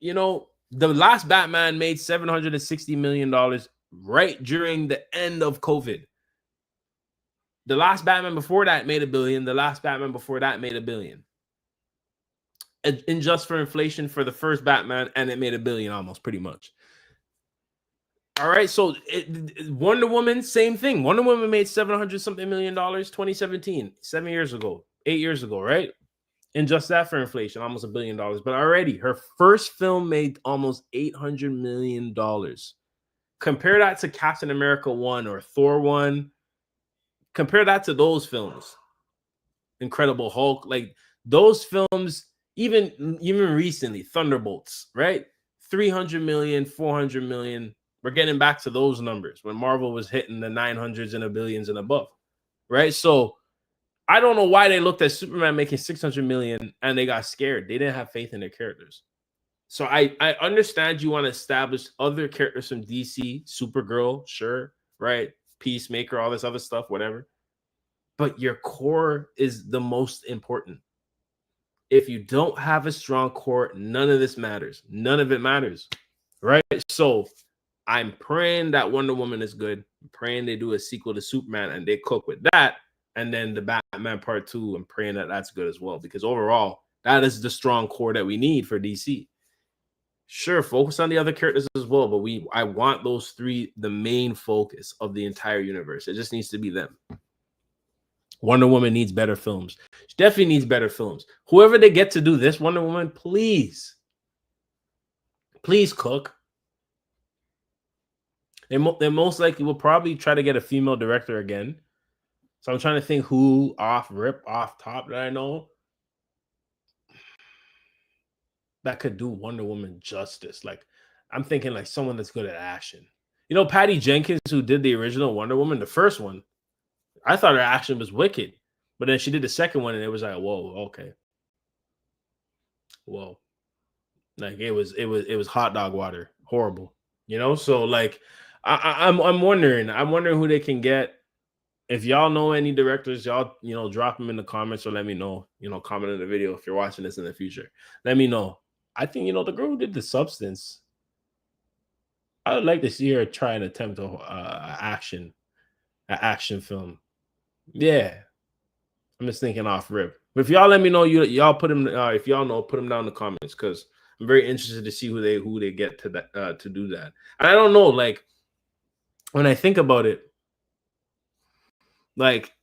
you know, the last Batman made $760 million right during the end of COVID. The last Batman before that made $1 billion. The last Batman before that made $1 billion. And just for inflation for the first Batman, and it made $1 billion almost, pretty much. All right, so Wonder Woman, same thing. Wonder Woman made $700-something million, 2017, 7 years ago, 8 years ago, right? And just that for inflation, almost $1 billion. But already, her first film made almost $800 million. Compare that to Captain America 1 or Thor 1. Compare that to those films. Incredible Hulk, like those films, even recently, Thunderbolts, right? 300 million, 400 million. We're getting back to those numbers when Marvel was hitting the 900s and the billions and above, right? So I don't know why they looked at Superman making 600 million and they got scared. They didn't have faith in their characters. So I understand you want to establish other characters from DC, Supergirl, sure, right? Peacemaker, all this other stuff, whatever. But your core is the most important. If you don't have a strong core, none of this matters. None of it matters, right? So I'm praying that Wonder Woman is good. I'm praying they do a sequel to Superman and they cook with that. And then the Batman Part 2, I'm praying that that's good as well. Because overall, that is the strong core that we need for DC. Sure, focus on the other characters as well. But I want those 3 the main focus of the entire universe. It just needs to be them. Wonder Woman needs better films. She definitely needs better films. Whoever they get to do this Wonder Woman, please cook. They most likely will probably try to get a female director again. So I'm trying to think who off top that I know that could do Wonder Woman justice. Like, I'm thinking like someone that's good at action. You know, Patty Jenkins, who did the original Wonder Woman, the first one, I thought her action was wicked. But then she did the second one and it was like, whoa, okay. Whoa. Like it was hot dog water. Horrible. You know, so like I'm wondering who they can get. If y'all know any directors, y'all, drop them in the comments or let me know, comment in the video if you're watching this in the future. Let me know. I think, the girl who did The Substance, I would like to see her try and attempt an action film. Yeah. I'm just thinking off rip. But if y'all let me know, y'all put them, if y'all know, put them down in the comments because I'm very interested to see who they get to that to do that. And I don't know, like when I think about it, like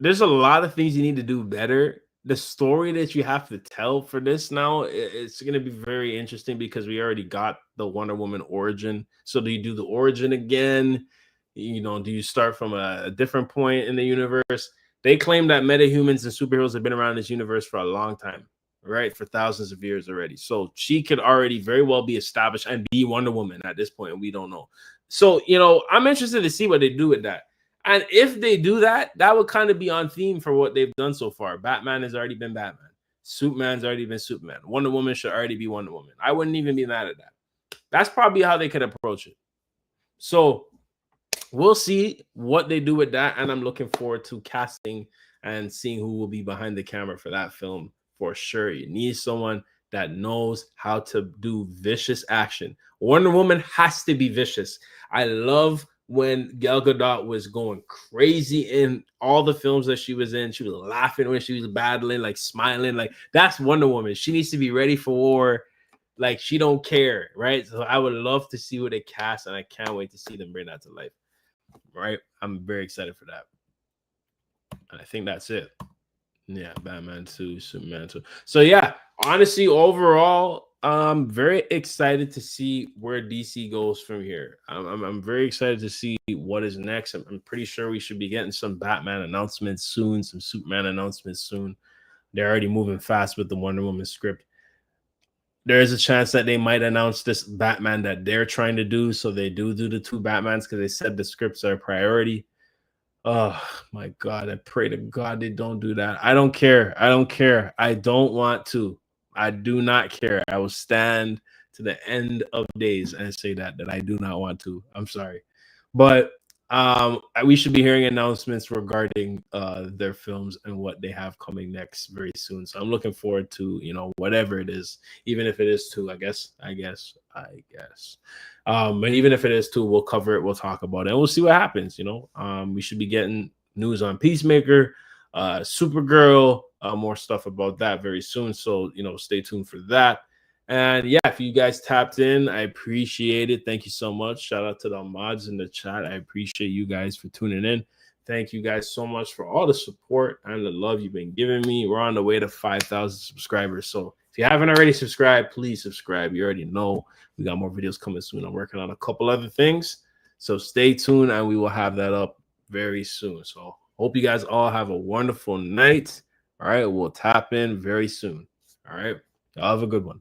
there's a lot of things you need to do better. The story that you have to tell for this now, it's going to be very interesting because we already got the Wonder Woman origin. So do you do the origin again? Do you start from a different point in the universe? They claim that metahumans and superheroes have been around this universe for a long time, right? For thousands of years already. So she could already very well be established and be Wonder Woman at this point, and we don't know. So, I'm interested to see what they do with that. And if they do that, that would kind of be on theme for what they've done so far. Batman has already been Batman. Superman's already been Superman. Wonder Woman should already be Wonder Woman. I wouldn't even be mad at that. That's probably how they could approach it. So we'll see what they do with that. And I'm looking forward to casting and seeing who will be behind the camera for that film for sure. You need someone that knows how to do vicious action. Wonder Woman has to be vicious. I love when Gal Gadot was going crazy in all the films that she was in. She was laughing when she was battling, like smiling. Like that's Wonder Woman. She needs to be ready for war. Like she don't care, right? So I would love to see what they cast, and I can't wait to see them bring that to life. Right? I'm very excited for that. And I think that's it. Yeah, Batman 2, Superman 2. So yeah, honestly, overall, I'm very excited to see where DC goes from here. I'm very excited to see what is next. I'm pretty sure we should be getting some Batman announcements soon, some Superman announcements soon. They're already moving fast with the Wonder Woman script. There is a chance that they might announce this Batman that they're trying to do. So they do the two Batmans because they said the scripts are a priority. Oh my God. I pray to God they don't do that. I don't care. I don't care. I don't want to. I do not care. I will stand to the end of days and say that I do not want to. I'm sorry. But we should be hearing announcements regarding their films and what they have coming next very soon. So I'm looking forward to, whatever it is, even if it is two, I guess. But even if it is two, we'll cover it, we'll talk about it, and we'll see what happens. We should be getting news on Peacemaker, Supergirl, more stuff about that very soon. So, stay tuned for that. And yeah, if you guys tapped in, I appreciate it. Thank you so much. Shout out to the mods in the chat. I appreciate you guys for tuning in. Thank you guys so much for all the support and the love you've been giving me. We're on the way to 5,000 subscribers. So if you haven't already subscribed, please subscribe. You already know we got more videos coming soon. I'm working on a couple other things. So stay tuned and we will have that up very soon. So hope you guys all have a wonderful night. All right. We'll tap in very soon. All right. Y'all have a good one.